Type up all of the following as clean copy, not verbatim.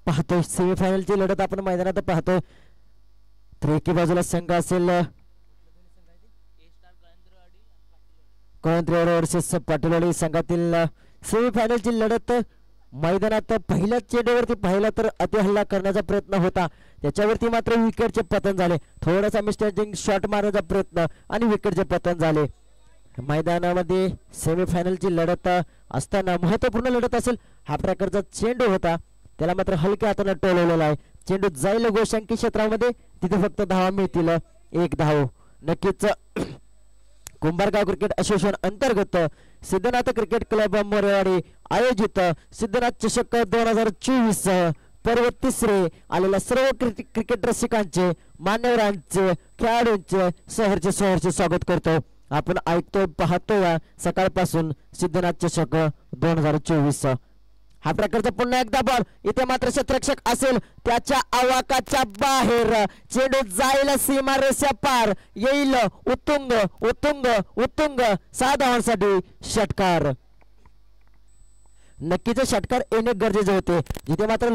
पाहतोय सेमीफायनलची लढत आपण मैदानात पाहतोय. तर एकी बाजूला संघ असेल कळंत्रेवाडी वर्सेस पाटीलवाडी संघातील सेमीफायनलची लढत मैदानात पहिल्याच चेंडूवरती पाहिला तर अतिहल्ला करण्याचा प्रयत्न होता, त्याच्यावरती मात्र विकेटचे पतन झाले. थोडासा मिस्टँडिंग शॉट मारण्याचा प्रयत्न आणि विकेटचे पतन झाले. मैदानामध्ये सेमीफायनलची लढत असताना महत्त्वपूर्ण लढत असेल हा प्रकारचा चेंडू होता, त्याला मात्र हलक्या हाताने टोलवलेला आहे. चेंडू जाईल गोशांकी क्षेत्रामध्ये, तिथे फक्त धावा मिळतील 1 धाव. नक्कीच कुंभारगाव क्रिकेट असोसिएशन अंतर्गत सिद्धनाथ क्रिकेट क्लब मोरेवाडी आयोजित सिद्धनाथ चषक 2024 पर्व तिसरे आलेल्या सर्व क्रिकेट रसिकांचे, मान्यवरांचे, खेळाडूंचे सहर्ष स्वागत करतो. आपण ऐकतोय पाहतोय सकाळपासून सिद्धनाथ चषक 2024 हा प्रकारचा पुन्हा एकदा बॉल. इथे मात्र क्षेत्ररक्षक असेल त्याच्या आवाकाच्या बाहेर, चेंडू जाईल सीमारेषा पार, येईल उत्तुंग उत्तुंग उत्तुंग 6 धावांसाठी षटकार. नक्कीच षटकार येणे गरजेचे होते. जिथे मात्र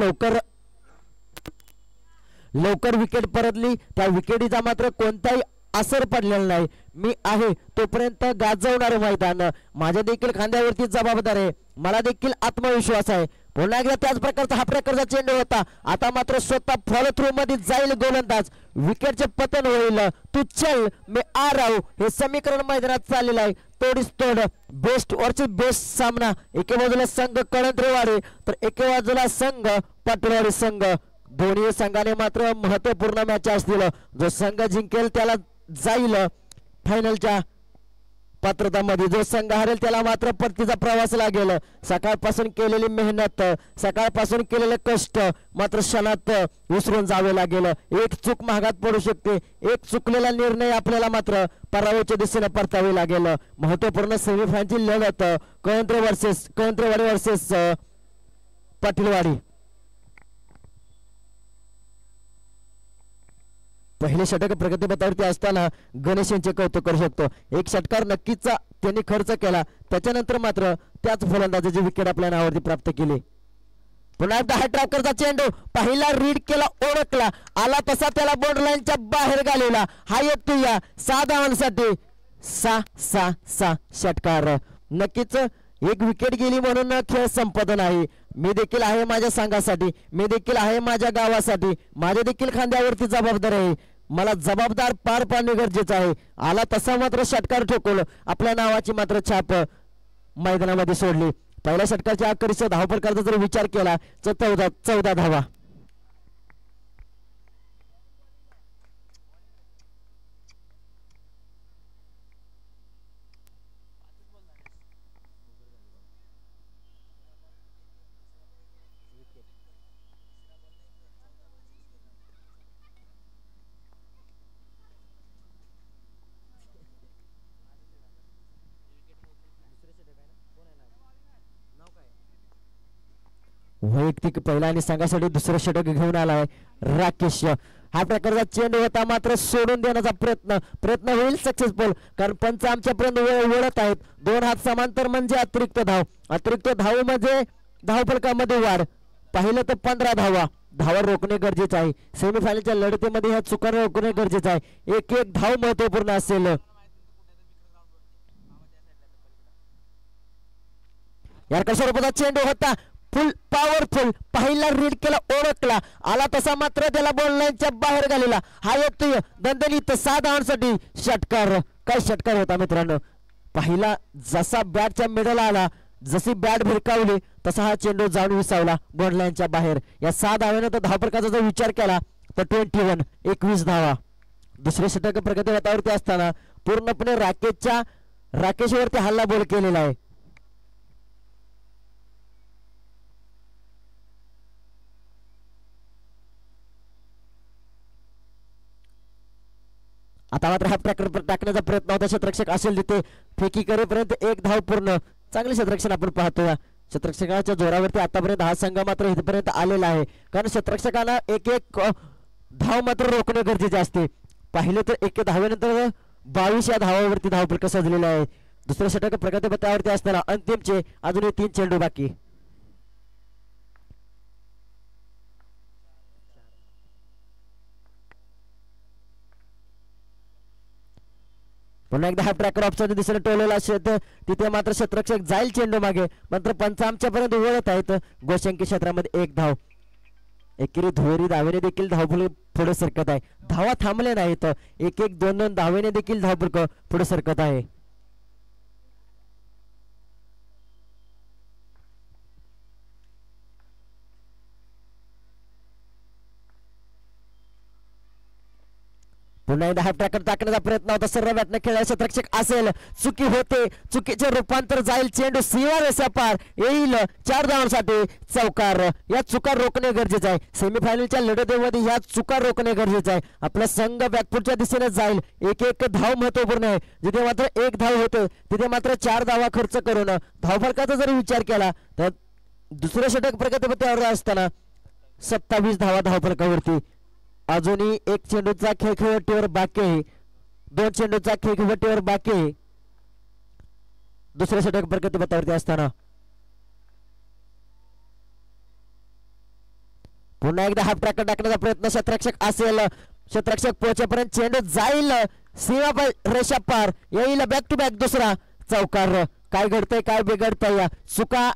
लवकर विकेट परतली, त्या विकेटीचा मात्र कोणताही असर पडलेला नाही. मी आहे तोपर्यंत गाजवणारे मैदान, माझ्या देखील खांद्यावरती जबाबदार आहे, मला देखील आत्मविश्वास आहे. पुन्हा एकदा त्याच प्रकारचा हा प्रकारचा चेंडू होता. आता मात्र स्वतः फॉलो थ्रू मध्ये जाईल गोलंदाज, विकेटचे पतन होईल. तू चल मी आ राहू हे समीकरण मैदानात चाललेलं आहे. तोडीस तोड, बेस्ट वरचे बेस्ट सामना. एके बाजूला संघ कळंत्रेवाडी तर एके बाजूला संघ पाटोळवाडी संघ. दोन्ही संघाने मात्र महत्वपूर्ण मॅच असतील. जो संघ जिंकेल त्याला जाईल फायनलच्या पात्रतामध्ये, जो संघ हरेल त्याला मात्र परतीचा प्रवास लागेल. सकाळपासून केलेली मेहनत, सकाळपासून केलेले कष्ट मात्र क्षणात विसरून जावे लागेल. एक चूक महागात पडू शकते, एक चुकलेला निर्णय आपल्याला मात्र पराभवाच्या दिशेने परतावे लागेल. महत्वपूर्ण सेमीफायनलची लढत कळंत्रेवाडी वर्सेस पाटीलवाडी. पहिले षटक प्रगतीपथावरती असताना गणेश यांचे कौतुक करू शकतो. एक षटकार नक्कीच त्यांनी खर्च केला, त्याच्यानंतर मात्र त्याच फलंदाजाची विकेट आपल्या नावावरती प्राप्त केली. पुन्हा एकदा हा ट्रॅकरचा चेंडू पहिला रीड केला, ओळखला, आला तसा त्याला बॉर्डर लाईनच्या बाहेर घालवला. हा येतो या 6 धावांसाठी 6 षटकार. नक्कीच एक विकेट गेली म्हणून खेळ संपत नाही. मी देखील आहे माझ्या संघासाठी, मी देखील आहे माझ्या गावासाठी, माझ्या देखील खांद्यावरती जबाबदार आहे, मला जबाबदार पार पाडणे गरजेचं आहे. आला तसा मात्र षटकार ठोकवलं, आपल्या नावाची मात्र छाप मैदानामध्ये सोडली. पहिल्या षटकाच्या अखेरीचा धावफलकाचा जर विचार केला तर 14 धावा. वैयक्तिक पहिला आणि संघासाठी दुसरं षटक घेऊन आलाय राकेश. हा प्रकारचा चेंडू होता मात्र सोडून देण्याचा प्रयत्न होईल सक्सेसफुल, कारण पंच आमच्यापर्यंत वळत आहेत. 2 हात समांतर म्हणजे अतिरिक्त धाव म्हणजे धावफलकामध्ये वाढ. पाहिलं तर 15 धावा रोखणे गरजेचं आहे. सेमीफायनलच्या लढतीमध्ये ह्या चुका रोखणे गरजेचं आहे. एक धाव महत्वपूर्ण असेल. यार कशा रूपाचा चेंडू होता, फुल पॉवरफुल, पहिला रीड केला, ओळखला, आला तसा मात्र त्याला बॉल लाईनच्या बाहेर घालवला. हा येतोय दणदणीत 6 धावांसाठी षटकार. काय षटकार होता मित्रांनो. पहिला जसा बॅटच्या मिडल आला, जशी बॅट भिरकावली तसा हा चेंडू जाऊन विसावला बॉल लाईनच्या बाहेर. या 6 धावांनंतर धावफलकाचा जर विचार केला तर 21 धावा. दुसरे षटक प्रगतीपथावरती असताना पूर्णपणे राकेशवरती हल्ला बॉल केलेला आहे. आता मात्र हा टाकण्याचा प्रयत्न होता, क्षेत्ररक्षक असेल तिथे फेकी करेपर्यंत 1 धाव पूर्ण. चांगले क्षेत्ररक्षण आपण पाहतोय. क्षेत्ररक्षकाच्या जोरावरती आतापर्यंत हा संघ मात्र इथपर्यंत आलेला आहे, कारण क्षेत्ररक्षकांना एक धाव मात्र रोखणे गरजेचे असते. पाहिलं तर 1 धावेनंतर 22 या धावावरती धावफलक सजलेला आहे. दुसऱ्या षटक प्रगतीपथावरती असताना अंतिमचे अजूनही 3 चेंडू बाकी. पुन्हा एकदा हाफ ट्रॅकर ऑप्शन दिसणं टोलेला शेत तिथे मात्र क्षेत्ररक्षक जाईल चेंडू मागे मात्र पंच आमच्या पर्यंत वळत आहेत गोशंकी क्षेत्रामध्ये एक धाव. एकेरी धुळेरी धावेने देखील धावफलक पुढे सरकत आहे. धावा थांबले नाहीत. 1-1 2-2 धावेने देखील धावफलक पुढे सरकत आहे. पुन्हा एकदा हाफ ट्रॅकर टाकण्याचा प्रयत्न होता. सर्व बॅटने खेळायला क्षेत्ररक्षक असेल. चुकी होते. चुकीचे रूपांतर जाईल. चेंडू सीमा रेषा पार येईल 4 धावांसाठी चौकार. या चुका रोखणे गरजेचे आहे. सेमीफायनलच्या लढतीमध्ये या चुका रोखणे गरजेचे आहे. आपला संघ बॅकफुटच्या दिशेने जाईल. 1-1 धाव महत्वपूर्ण आहे. जिथे मात्र 1 धाव होते तिथे मात्र 4 धावा खर्च करून धावफलकाचा जर विचार केला तर दुसऱ्या षटक प्रगतीपथावर असताना 27 धावा धावफलकावरती. अजूनही 1 चेंडूचा खेळ खेळवटीवर बाकी आहे. 2 चेंडूचा खेळ खेळवटीवर बाकी आहे दुसऱ्या षटक प्रगतीपथावरती असताना. पुन्हा एकदा हाफ ट्रॅकर टाकण्याचा प्रयत्न क्षेत्ररक्षक असेल. क्षेत्ररक्षक पोहोचेपर्यंत चेंडू जाईल सीमा रेषा पार येईल. बॅक टू बॅक दुसरा चौकार. काय घडतंय काय बिघडतंय या चुका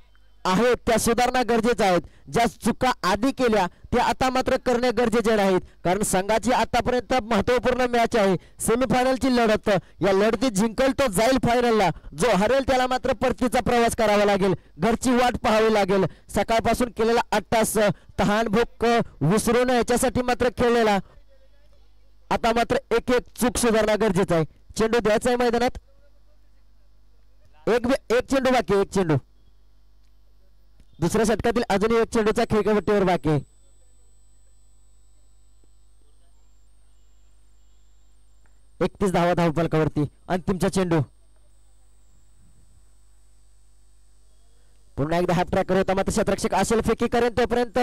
आहेत त्या सुधारणा गरजेच्या आहेत. ज्या चुका आधी केल्या त्या आता मात्र करणे गरजेचे नाहीत कारण संघाची आतापर्यंत महत्वपूर्ण मॅच आहे. सेमीफायनलची लढत. या लढतीत जिंकल तो जाईल फायनलला. जो हरेल त्याला मात्र परतीचा प्रवास करावा लागेल. घरची वाट पाहावी लागेल. सकाळपासून केलेला 8 तास तहान भूक विसरून याच्यासाठी मात्र खेळलेला. आता मात्र 1-1 चूक सुधारणा गरजेचं आहे. चेंडू द्यायचा आहे मैदानात. एक चेंडू बाकी. 1 चेंडू दुसऱ्या षटकातील अजूनही 1 चेंडूचा खेळपट्टीवर बाकी. 31 धावा धावफलकावरती. अंतिमचा चेंडू. पुन्हा एकदा हाफ ट्रॅकर होता मात्र क्षेत्ररक्षक असेल फेकी करेन तोपर्यंत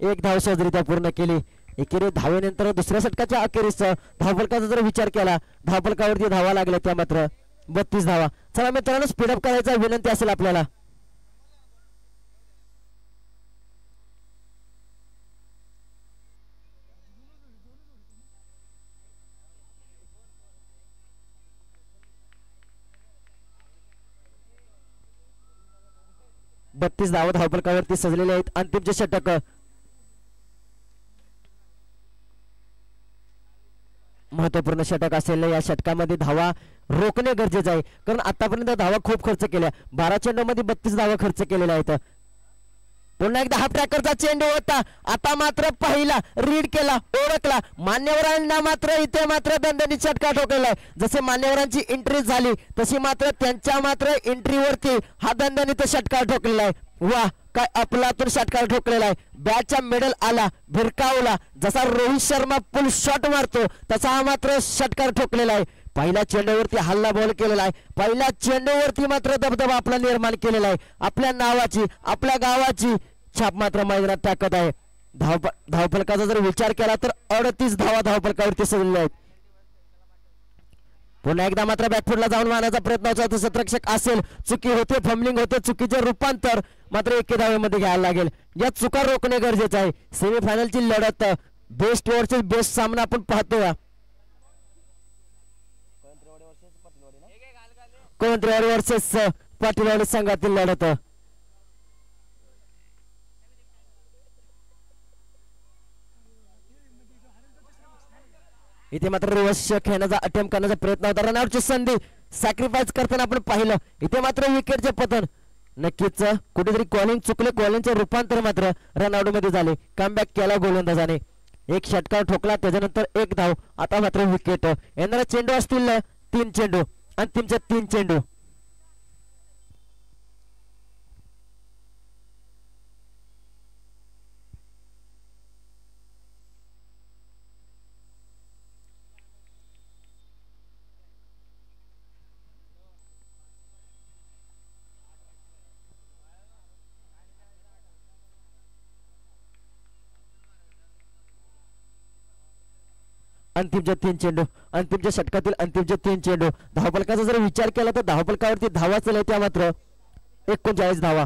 1 धाव सहजरित्या पूर्ण केली. एकेरी धावेनंतर दुसऱ्या षटकाच्या अखेरीस धावफलकाचा जर विचार केला धावफलकावरती धावा लागल्या त्या मात्र 32 धावा. चला मित्रांनो स्पीडअप करायचा विनंती असेल आपल्याला. बत्तीस धावा धावफलकावरती सजलेले आहेत. अंतिमचे षटक. महत्वपूर्ण षटक असेल. या षटकामध्ये धावा रोखणे गरजेचे आहे कारण आतापर्यंत धावा खूप खर्च केल्या. 12 चेंडूमध्ये 32 धावा खर्च केलेल्या आहेत. पुन्हा एकदा हाफ ट्रॅकरचा चेंडू होता. आता मात्र पहिला रीड केला ओळखला. मान्यवरांना मात्र इथे मात्र दणदणीत षटका ठोकलेला आहे. जसे मान्यवरांची एंट्री झाली तशी मात्र त्यांच्या मात्र एंट्रीवरती हा दणदणीत षटका ठोकलेला आहे. वा काय अफलातून षटकार ठोकलेला आहे. बॅटचा मेडल आला भिरकावला. जसा रोहित शर्मा फुल शॉट मारतो तसा हा मात्र षटकार ठोकलेला आहे. पहिल्या चेंडूवरती हल्ला बॉल केलेला आहे. पहिल्या चेंडूवरती मात्र दबदबा आपला निर्माण केलेला आहे. आपल्या नावाची आपल्या गावाची छाप मात्र मैदानात टाकत आहे. धावफलकाचा जर विचार केला तर 38 धावा धावफलकावरती सजलेल्या आहेत. पुन्हा एकदा मात्र बॅकफुटला जाऊन मारण्याचा प्रयत्न होता. क्षेत्ररक्षक असेल. चुकी होते. फंबलिंग होते. चुकीचे रूपांतर मात्र 1 धावेमध्ये घ्यायला लागेल. या चुका रोखणे गरजेचं आहे. सेमीफायनलची लढत बेस्ट वर्सेस बेस्ट सामना आपण पाहतोय. कोणत्रेवाडी वर्सेस पाटीलवाडी संघातील लढत. इथे मात्र रिव्हर्स खेळण्याचा अटेम्प्ट करण्याचा प्रयत्न होता. रनआउटची संधी सॅक्रिफाईस करताना आपण पाहिलं. इथे मात्र विकेटचे पतन. नक्कीच कुठेतरी कॉलिंग चुकले. कॉलिंगचे रूपांतर मात्र रनआउट मध्ये झाले. कमबॅक केला गोलंदाजाने. 1 षटकार ठोकला त्याच्यानंतर 1 धाव. आता मात्र विकेट. येणारा चेंडू असतील 3 चेंडू. अंतिमचे 3 चेंडू. अंतिमचे 3 चेंडू. अंतिमच्या षटकातील अंतिमचे 3 चेंडू. धावफलकाचा जर विचार केला तर धावफलकावरती धावा चालल्या त्या मात्र 39 धावा.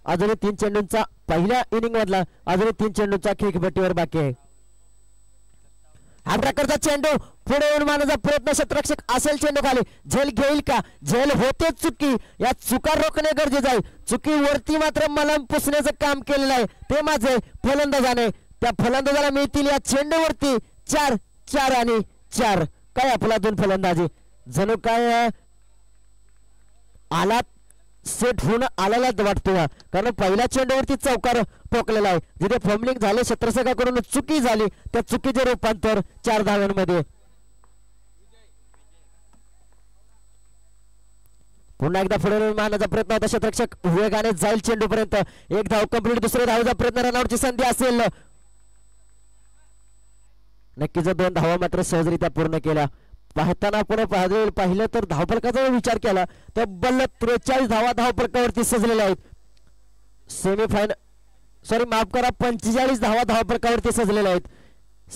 अजूनही 3 चेंडूंचा पहिल्या इनिंग मधला अजूनही 3 चेंडूंचा खेळपट्टीवर बाकी आहे. प्रकारचा चेंडू पुढे येऊन मारण्याचा प्रयत्न क्षेत्ररक्षक असेल चेंडू खाली झेल घेईल का झेल होते चुकी या चुका रोखणे गरजेचं आहे चुकीवरती मात्र मलम पुसण्याचं काम केलेलं आहे ते माझे फलंदाजाने त्या फलंदाजाला मिळतील या चेंडूवरती 4 आणि 4 काय आपला दोन फलंदाजी जणू काय आला सेट होऊन आलेला वाटतो कारण पहिल्या चेंडूवरती चौकार ठोकलेला आहे जिथे फॉर्मलिंग झाले क्षेत्ररक्षकाकडून चुकी झाली त्या चुकीचे रूपांतर 4 धावांमध्ये पुन्हा एकदा पुढे मारण्याचा प्रयत्न होता क्षेत्ररक्षक वेगाने जाईल चेंडूपर्यंत एक धाव कंप्लीट दुसऱ्या धावेचा प्रयत्न रनआउटची संधी असेल नक्कीच 2 धावा मात्र सहजरित्या पूर्ण केल्या पाहताना आपण पाहिलं तर धावफलकाचा विचार केला तर बल्ल 43 धावा धावफलकावरती सजलेल्या आहेत सेमीफायनल सॉरी माफ करा 45 धावा धावफलकावरती सजलेल्या आहेत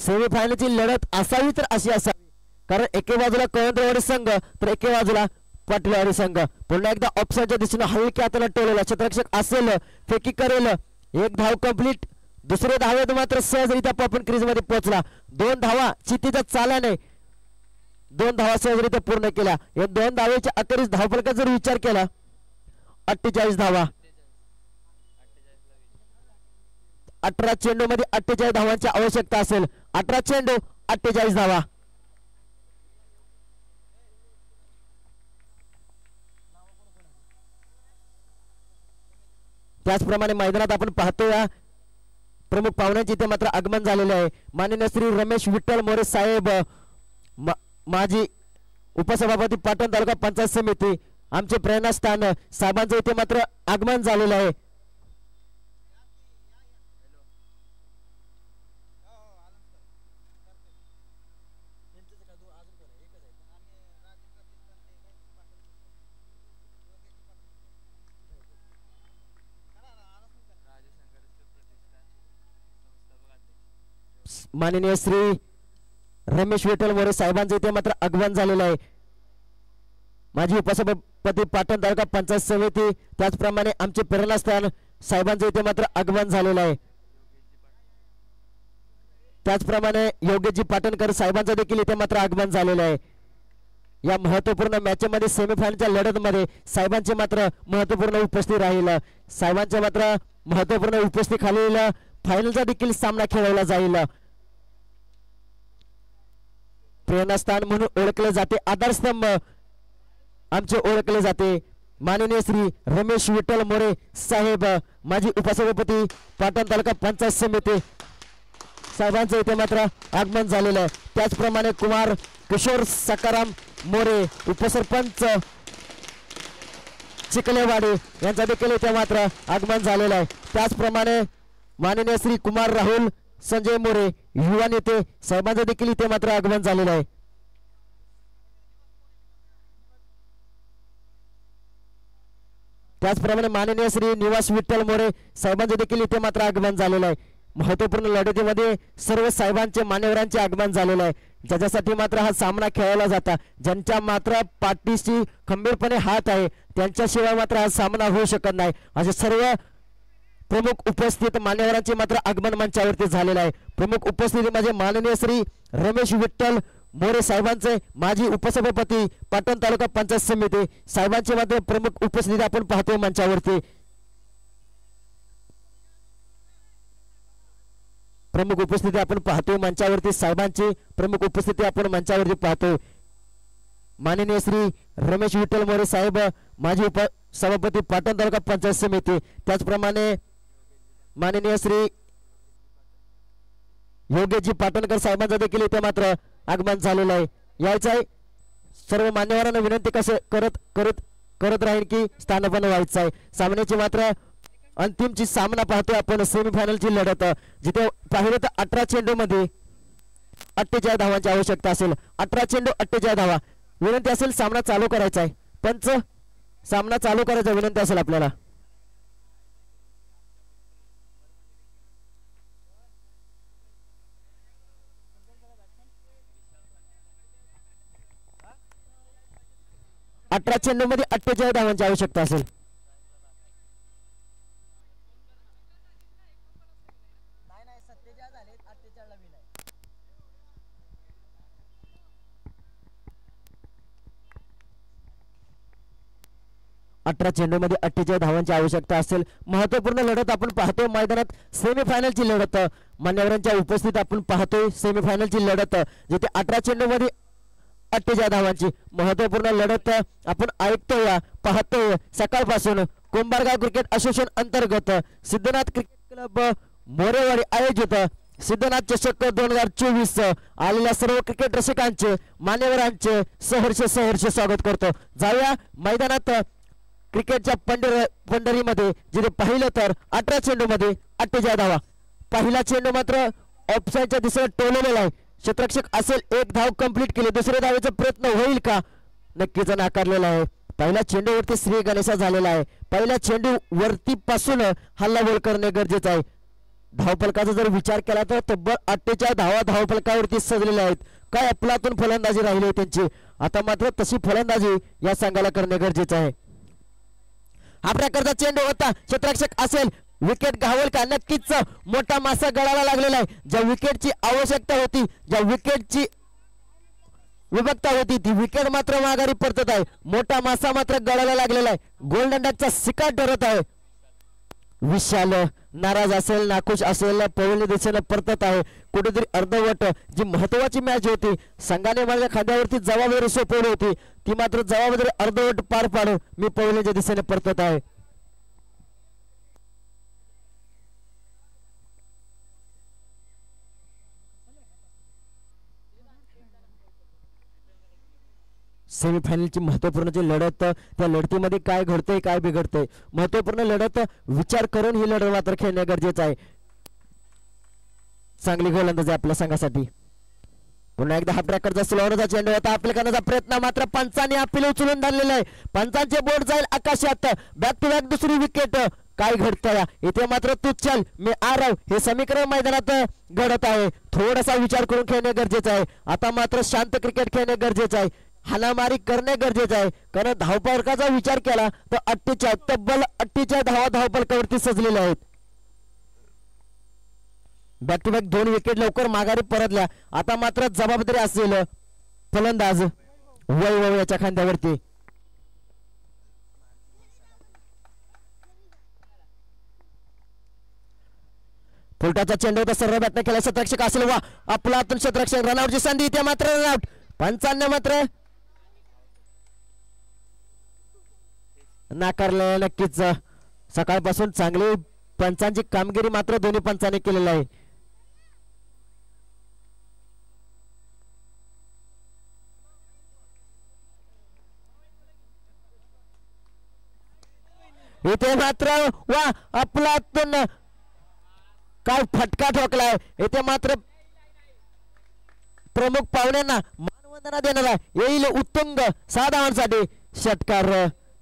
सेमीफायनलची लढत असावी तर अशी असावी कारण एके बाजूला कळंदवाडी संघ तर एके बाजूला पाटीलवाडी संघ पुन्हा एकदा ऑप्शनच्या दिशेने हलक्या हाताला टोलवला क्षेत्ररक्षक असेल फेकी करेल एक धाव कंप्लीट दुसरे धावेत मात्र सहजरित्या पॉपन क्रीज मध्ये पोहोचला 2 धावा चितीचा चाल्याने 2 धावा सहजरित्या पूर्ण केल्या या 2 धावेच्या अखेरीस धावफलकाचा जर विचार केला 48 धावा 18 चेंडू मध्ये 48 धावांची आवश्यकता असेल 18 चेंडू 48 धावा त्याचप्रमाणे मैदानात आपण पाहतोय प्रमुख पाहुण्यांचे इथे मात्र आगमन झालेले आहे माननीय श्री रमेश विठ्ठल मोरे साहेब माजी उपसभापती पाटण तालुका पंचायत समिती आमचे प्रेरणास्थान साहेबांचं इथे मात्र आगमन झालेलं आहे माननीय श्री रमेश विठ्ठल मोरे साहेबांचे इथे मात्र आगमन झालेलं आहे माजी उपसभापती पाटण तालुका पंचायत समिती त्याचप्रमाणे आमचे प्रेरणास्थान साहेबांचे इथे मात्र आगमन झालेलं आहे त्याचप्रमाणे योगेशजी पाटणकर साहेबांचं देखील इथे मात्र आगमन झालेलं आहे या महत्त्वपूर्ण मॅच मध्ये सेमीफायनलच्या लढत मध्ये साहेबांचे मात्र महत्त्वपूर्ण उपस्थिती राहील साहेबांच्या मात्र महत्त्वपूर्ण उपस्थिती खाली फायनलचा देखील सामना खेळवला जाईल प्रेरणास्थान म्हणून ओळखले जाते आधारस्तंभ आमचे ओळखले जाते माननीय श्री रमेश विठ्ठल मोरे साहेब माजी उपसभापती पाटण तालुका पंचायत समिती साहेबांचं इथे मात्र आगमन झालेलं आहे त्याचप्रमाणे कुमार किशोर सकाराम मोरे उपसरपंच चिखलेवाडी यांचा देखील इथे मात्र आगमन झालेलं आहे त्याचप्रमाणे माननीय श्री कुमार राहुल संजय मोरे युवा नेते साहेबांचं देखील इथे मात्र आगमन झालेलं आहे त्याचप्रमाणे माननीय श्री निवास विठ्ठल मोरे साहेबांचं देखील इथे मात्र आगमन झालेलं आहे महत्त्वपूर्ण लढतीमध्ये सर्व साहेबांचे मान्यवरांचे आगमन झालेलं आहे ज्याच्यासाठी मात्र हा सामना खेळवला जाता ज्यांच्या मात्र पाठीशी खंबीरपणे हात आहे त्यांच्याशिवाय मात्र हा सामना होऊ शकत नाही असे सर्व प्रमुख उपस्थित मान्यवरांचे मात्र आगमन मंचावरती झालेलं आहे प्रमुख उपस्थिती म्हणजे माननीय श्री रमेश विठ्ठल मोरे साहेबांचे माजी उपसभापती पाटण तालुका पंचायत समिती साहेबांचे मात्र प्रमुख उपस्थिती आपण पाहतोय मंचावरती प्रमुख उपस्थिती आपण पाहतोय मंचावरती साहेबांची प्रमुख उपस्थिती आपण मंचावरती पाहतोय माननीय श्री रमेश विठ्ठल मोरे साहेब माजी उपसभापती पाटण तालुका पंचायत समिती त्याचप्रमाणे माननीय श्री योगेशजी पाटणकर साहेबांचा देखील इथे मात्र आगमन झालेलं आहे यायचं आहे सर्व मान्यवरांना विनंती कसे करत राहील की स्थानपन्न व्हायचं आहे सामन्याची मात्र अंतिमची सामना पाहतोय आपण सेमीफायनलची लढत जिथे पाहिलं तर 18 चेंडू मध्ये 48 धावांची आवश्यकता असेल 18 चेंडू 48 धावा विनंती असेल सामना चालू करायचा आहे पंच सामना चालू करायचा विनंती असेल आपल्याला 18 चेंडू मध्ये 48 धावांची आवश्यकता असेल 18 चेंडूमध्ये 48 धावांची आवश्यकता असेल. महत्त्वपूर्ण लढत आपण पाहतोय मैदानात, सेमीफायनलची लढत मान्यवरांच्या उपस्थित आपण पाहतोय. सेमीफायनलची लढत जिथे 18 चेंडूमध्ये 48 धावांची महत्त्वपूर्ण लढत आपण ऐकतोय पाहतोय सकाळपासून. कुंभारगाव क्रिकेट असोसिएशन अंतर्गत सिद्धनाथ क्रिकेट क्लब मोरेवाडी आयोजित सिद्धनाथ चषक 2024 आलेल्या सर्व क्रिकेट रसिकांचे मान्यवरांचे सहर्ष स्वागत करतो. जाऊया मैदानात क्रिकेटच्या पंढरीमध्ये, जिथे पाहिलं तर 18 चेंडूमध्ये 48 धावा. पहिला चेंडू मात्र ऑफसाईडच्या दिशेने टोललेला आहे. क्षेत्ररक्षक असेल, एक धाव कंप्लीट केली, दुसऱ्या धावेचा प्रयत्न होईल का? नक्कीच नाकारलेला आहे. पहिल्या चेंडूवरती श्री गणेशा झालेला आहे. पहिल्या चेंडू वरती पासून हल्लाबोल करणे गरजेचं आहे. धावफलकाचा जर विचार केला तर तब्बल 48 धावा धावफलकावरती सजलेल्या आहेत. काय अफलातून फलंदाजी राहिली त्यांची. आता मात्र तशी फलंदाजी या संघाला करणे गरजेचं आहे. हा प्रकारचा चेंडू होता, क्षेत्ररक्षक असेल, विकेट घावल का? नक्कीच मोठा मासा गळाला लागलेला आहे. ज्या विकेटची आवश्यकता होती, ज्या विकेटची विभक्ता होती, ती विकेट मात्र माघारी परतत आहे. मोठा मासा मात्र गळाला लागलेला आहे. गोलंदाजाचा शिकार ठरत आहे. विशाल नाराज असेल, नाखुश असेल, पवनी दिशेने परतत आहे. कुठेतरी अर्धवट जी महत्वाची मॅच होती, संघाने माझ्या खांद्यावरती जबाबदारी सोपवली होती, ती मात्र जबाबदारी अर्धवट पार पाडून मी पवनीच्या दिशेने परतत आहे. सेमीफायनलची महत्वपूर्ण जी लढत, त्या लढतीमध्ये काय घडतंय काय बिघडतंय, महत्वपूर्ण लढत विचार करून ही लढत मात्र खेळणे गरजेचं आहे. चांगली गोलंदाजी आपल्या संघासाठी. पुन्हा एकदा हा प्रकारचा स्लोवरचा चेंडू होता. आपल्या करण्याचा प्रयत्न मात्र पंचांनी अपील उचलून धरलेला आहे. पंचांचे बोट जाईल आकाशात. बॅक टू बॅक दुसरी विकेट. काय घडतंय इथे मात्र तू चल मी आ रहा हूं, हे समीकरण मैदानात घडत आहे. थोडासा विचार करून खेळणे गरजेचं आहे. आता मात्र शांत क्रिकेट खेळणे गरजेचं आहे. हाणामारी करणे गरजेचं आहे. कारण धावफलकाचा विचार केला तर 48 तब्बल 48 धावा धावफलकावरती सजलेल्या आहेत. बॅक टू बॅक 2 विकेट लवकर माघारी परतल्या. आता मात्र जबाबदारी असेल फलंदाज वैभव याच्या खांद्यावरती. फुलटाचा चेंडू होता, सर्व बॅटने केला. क्षेत्ररक्षक असेल, वा आपला आतून क्षेत्ररक्षक, रनआउटची संधी इथे मात्र रनआउट. पंचांना मात्र नाकारले. नक्कीच सकाळपासून चांगली पंचांची कामगिरी मात्र दोन्ही पंचांनी केलेली आहे. इथे मात्र वा आपलातून काय फटका ठोकलाय. इथे मात्र प्रमुख पाहुण्यांना मानवंदना देणारा येईल उत्तुंग 6 धावांसाठी षटकार.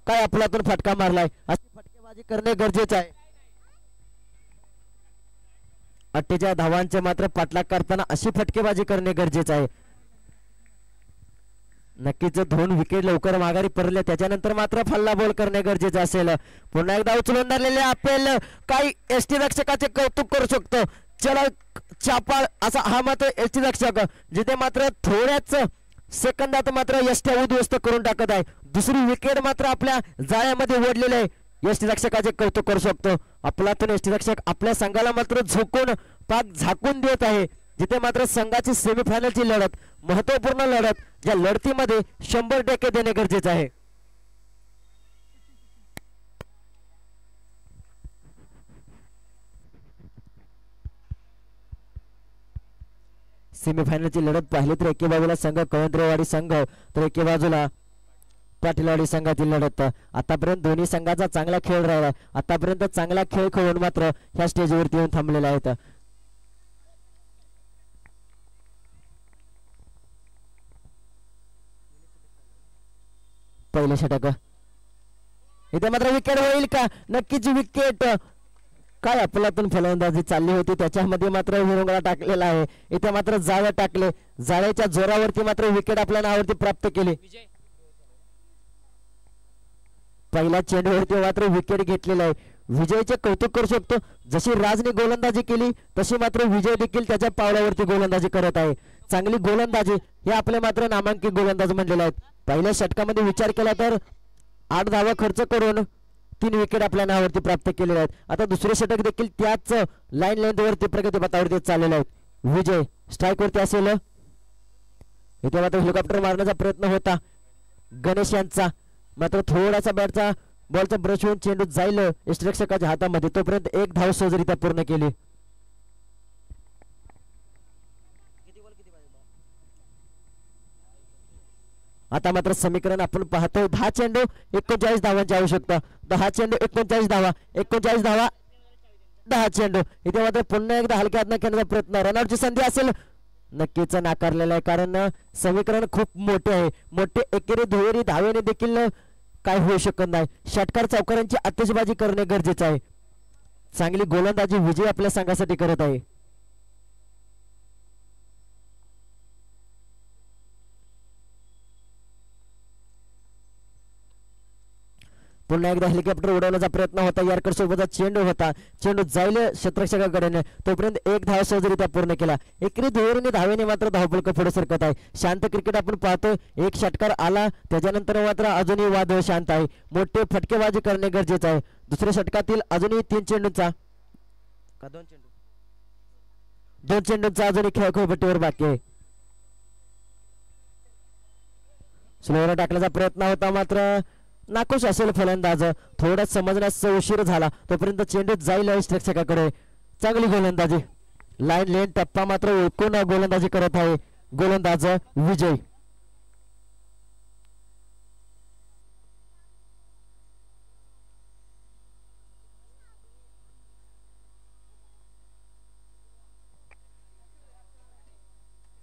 काय आपलातून फटका मारलाय. अशी फटकेबाजी करणे गरजेचं आहे. 48 धावांचे मात्र पाठलाग करताना अशी फटकेबाजी करणे गरजेचं आहे. नक्कीच 2 विकेट लवकर माघारी परले, त्याच्यानंतर मात्र फल्ला बॉल करणे गरजेचं असेल. पुन्हा एकदा उचलून धरलेले अपेल. काही एसटी रक्षकाचे कौतुक करू शकतो. चला चापाळ असा हा मात्र एसटी रक्षक, जिथे मात्र थोड्याच सेकंदात मात्र यष्ट्या उद्ध्वस्त करून टाकत आहे. दुसरी विकेट मात्र आपल्या जाळ्यामध्ये ओढलेले आहे. एसटी रक्षकाचे कौतुक करू शकतो. आपलातून एसटी रक्षक आपल्या संघाला मात्र झोकून पाक झाकून देत आहे. जिथे मात्र संघाची सेमीफायनलची लढत, महत्वपूर्ण लढत, ज्या लढतीमध्ये 100% देणे गरजेचं आहे. सेमीफायनलची लढत पाहिली तर एके बाजूला संघ कवंद्रेवाडी संघ, तर एके बाजूला पाटीलवाडी संघातील लढत. आतापर्यंत दोन्ही संघाचा चांगला खेळ राहिला. आतापर्यंत चांगला खेळ खेळून मात्र ह्या स्टेजवरती येऊन थांबलेला आहेत. पहिले षटक इथे मात्र विकेट होईल का? नक्कीच विकेट. काय आपलातून फलंदाजी चालली होती त्याच्यामध्ये मात्र विरंगुळा टाकलेला आहे. इथे मात्र जाळे टाकले. जाळ्याच्या जोरावरती मात्र विकेट आपल्या नावावरती प्राप्त केली. पहिल्या चेंडूवरती मात्र विकेट घेतलेला आहे. विजयचे कौतुक करू शकतो. जशी राजने गोलंदाजी केली तशी मात्र विजय देखील त्याच्या पावलावरती गोलंदाजी करत आहे. चांगली गोलंदाजी हे आपले मात्र नामांकित गोलंदाज म्हणलेले आहेत. पहिल्या षटकामध्ये विचार केला तर 8 धावा खर्च करून 3 विकेट आपल्या नावावरती प्राप्त केलेले आहेत. आता दुसरे षटक देखील त्याच लाईन लेंथवरती प्रगतीपथावरती चाललेले आहेत. विजय स्ट्राईक वरती असेल. इथे मात्र हेलिकॉप्टर मारण्याचा प्रयत्न होता गणेश यांचा, मात्र थोडासा बॅटचा बॉलचा ब्रश होऊन चेंडू जाईल यष्टिरक्षकाच्या हातामध्ये, तोपर्यंत 1 धाव सहजरित्या पूर्ण केली. आता मात्र समीकरण आपण पाहतोय 10 चेंडू 39 धावांची आवश्यकता. 10 चेंडू 39 धावा, 39 धावा 10 चेंडू. इथे मात्र पुन्हा एकदा हलक्या हातनं खेळण्याचा प्रयत्न, रनआउटची संधी असेल नक्कीच नाकारलेला आहे, कारण समीकरण खूप मोठे आहे. मोठे एकेरी दुहेरी धावेने देखील काय होऊ शकत नाही. षटकार चौकारांची आतिषबाजी करणे गरजेचं आहे. चांगली गोलंदाजी विजय आपल्या संघासाठी करत आहे. पुन्हा एकदा हेलिकॉप्टर उडवण्याचा प्रयत्न होता. यारकर सोबतचा चेंडू होता, चेंडू जाईल क्षेत्ररक्षकाकडे, तोपर्यंत 1 धाव सहजरित्या पूर्ण केला. एकरी दुहेरीने धावेने मात्र धावफलक पुढे सरकत आहे. शांत क्रिकेट आपण पाहतोय. 1 षटकार आला त्याच्यानंतर मात्र अजूनही वादळ शांत आहे. मोठे फटकेबाजी करणे गरजेचं आहे. दुसऱ्या षटकातील अजूनही 3 चेंडूंचा का 2 चेंडूंचा अजूनही खेळ खेळपट्टीवर बाकी आहे. स्लोवर टाकण्याचा प्रयत्न होता, मात्र नाखुश असेल फलंदाज. थोडा समजण्यास उशीर झाला, तोपर्यंत चेंडू जाईल यष्टिरक्षकाकडे. चांगली गोलंदाजी, लाईन लेन टप्पा मात्र ओळखून गोलंदाजी करत आहे गोलंदाज विजय.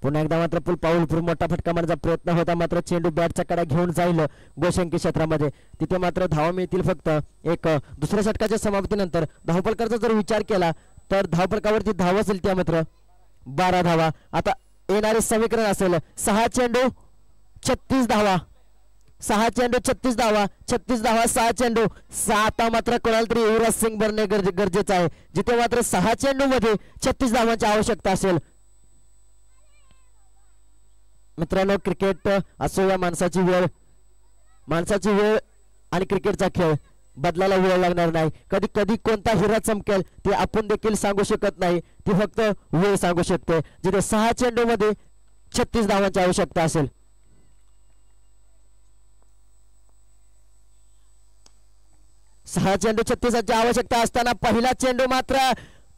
पुन्हा एकदा मात्र पाऊल मोठा फटका मारण्याचा प्रयत्न होता, मात्र चेंडू बॅटच्या कडा घेऊन जाईल गोशंकी क्षेत्रामध्ये. तिथे मात्र धावा मिळतील फक्त एक. दुसऱ्या षटकाच्या समाप्तीनंतर धावफलकाचा जर विचार केला तर धावफलकावरती धावा असेल त्या मात्र 12 धावा. आता येणारे समीकरण असेल 6 चेंडू 36 धावा, 6 चेंडू 36 धावा, 36 धावा 6 चेंडू 6. आता मात्र कोणाला तरी युवराज सिंग भरणे गरजेचं आहे, जिथे मात्र 6 चेंडू मध्ये 36 धावांची आवश्यकता असेल. मित्रांनो, क्रिकेट असो या माणसाची वेळ आणि क्रिकेटचा खेळ बदलायला वेळ लागणार नाही. कधी कधी कोणता हिरा चमकेल ते आपण देखील सांगू शकत नाही, ती फक्त वेळ सांगू शकते. जिथे 6 चेंडू मध्ये 36 धावांची आवश्यकता असेल. 6 चेंडू 36ची आवश्यकता असताना पहिला चेंडू मात्र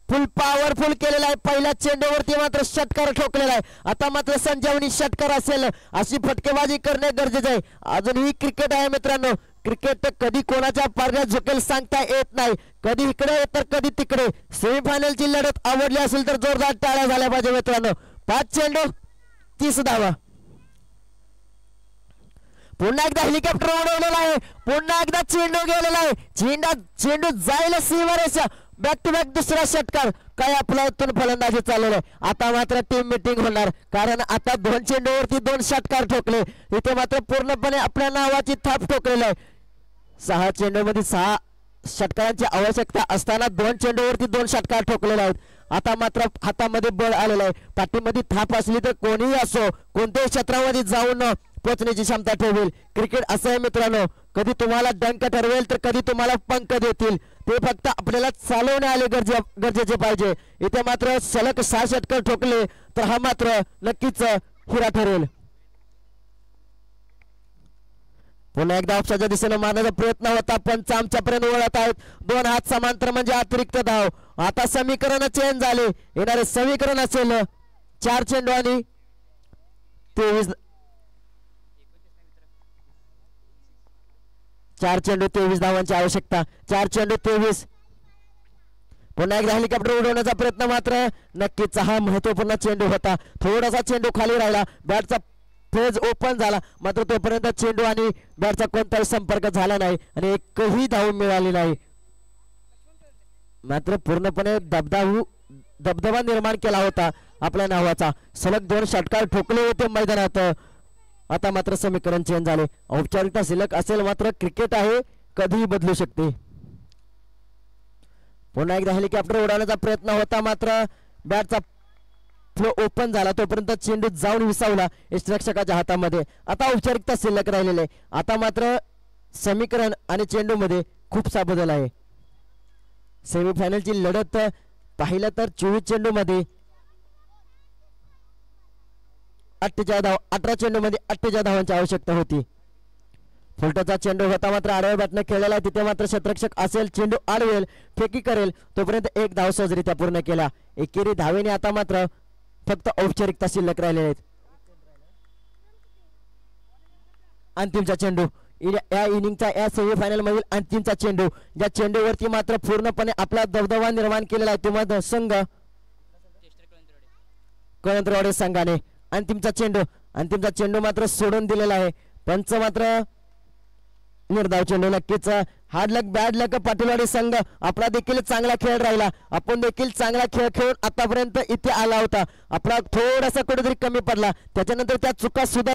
फुल पॉवरफुल केलेला आहे. पहिल्या चेंडूवरती मात्र षटकार ठोकलेला आहे. आता मात्र संजीवनी षटकार असेल अशी फटकेबाजी करणे गरजेचे आहे. अजूनही क्रिकेट आहे मित्रांनो. क्रिकेट कधी कोणाच्या पारड्यात झुकेल सांगता येत नाही. कधी इकडे तर कधी तिकडे. सेमीफायनलची लढत आवडली असेल तर जोरदार टाळ्या झाल्या पाहिजे मित्रांनो. 5 चेंडू 30 धावा. पुन्हा एकदा हेलिकॉप्टर उडवलेला आहे. पुन्हा एकदा चेंडू गेलेला आहे. चेंडू जाईल सीमारेषा. बॅक टू बॅक दुसरा षटकार. काय आपला इथून फलंदाजी चालवलंय. आता मात्र टीम मीटिंग होणार, कारण आता 2 चेंडूवरती 2 षटकार ठोकले. इथे मात्र पूर्णपणे आपल्या नावाची थाप ठोकलेली आहे. 6 चेंडूमध्ये 6 षटकारांची आवश्यकता असताना 2 चेंडूवरती 2 षटकार ठोकलेले आहेत. आता मात्र हातामध्ये बळ आलेलं आहे. पाठीमध्ये थाप असली तर कोणीही असो कोणत्याही क्षेत्रामध्ये जाऊन पोचण्याची क्षमता ठेवेल. क्रिकेट असं आहे मित्रांनो, कधी तुम्हाला डंक ठरवेल तर कधी तुम्हाला पंख देतील. ते फक्त आपल्याला चालवणे आले गरजेचे पाहिजे. इथे मात्र सलग 6 षटकार ठोकले तर हा मात्र नक्कीच हिरा ठरेल. पुन्हा एकदा ऑप्शनच्या दिशेने मारण्याचा प्रयत्न होता, पण आमच्यापर्यंत वळत आहेत. 2 हात समांतर म्हणजे अतिरिक्त धाव. आता समीकरण चेंज झाले. येणारे समीकरण असेल 4 चेंडू आणि 23 4 चेंडू 23 धावांची आवश्यकता. 4 चेंडू 23. पुन्हा एकदा हेलिकॉप्टर उडवण्याचा प्रयत्न, मात्र नक्कीच हा महत्वपूर्ण चेंडू होता. थोडासा चेंडू खाली राहिला, बॅटचा फेज ओपन झाला, मात्र तोपर्यंत चेंडू आणि बॅटचा कोणताही संपर्क झाला नाही आणि एकही धाव मिळाली नाही. मात्र पूर्णपणे दबदबा निर्माण केला होता आपल्या नावाचा. सलग 2 षटकार ठोकले होते मैदानात. आता मात्र समीकरण चेंज झाले. औपचारिकता शिल्लक असेल, मात्र क्रिकेट आहे, कधीही बदलू शकते. पुन्हा एकदा हेलिकॉप्टर उडवण्याचा प्रयत्न होता, मात्र बॅटचा फ्लो ओपन झाला, तोपर्यंत चेंडू जाऊन विसावला यष्टिरक्षकाच्या हातामध्ये. आता औपचारिकता शिल्लक राहिलेले. आता मात्र समीकरण आणि चेंडूमध्ये खूपसा बदल आहे. सेमीफायनलची लढत पाहिलं तर 24 चेंडूमध्ये 18 चेंडूमध्ये 48 धावांची आवश्यकता होती. फुलटचा चेंडू होता मात्र आडव्या बॅटने खेळलेला आहे. तिथे मात्र क्षेत्ररक्षक असेल, चेंडू आडवेल, फेकी करेल, तोपर्यंत एक धाव सहजरित्या पूर्ण केला. एकेरी धावेने आता मात्र फक्त औपचारिकता शिल्लक राहिलेल्या आहेत. अंतिमचा चेंडू या इनिंगचा या सेमीफायनल मधील अंतिमचा चेंडू, ज्या चेंडूवरती मात्र पूर्णपणे आपला दबदबा निर्माण केलेला आहे तो संघ कळंत्रवाडी संघाने. अंतिमचा चेंडू मात्र सोडून दिलेला आहे. पंच मात्र निर्धाव चेंडू. नक्कीच हार्ड लक बॅड लक पाटीलवाडी संघ आपला देखील चांगला खेळ राहिला. आपण देखील चांगला खेळ खेळून आतापर्यंत इथे आला होता. आपला थोडासा कुठेतरी कमी पडला, त्याच्यानंतर त्या चुका सुद्धा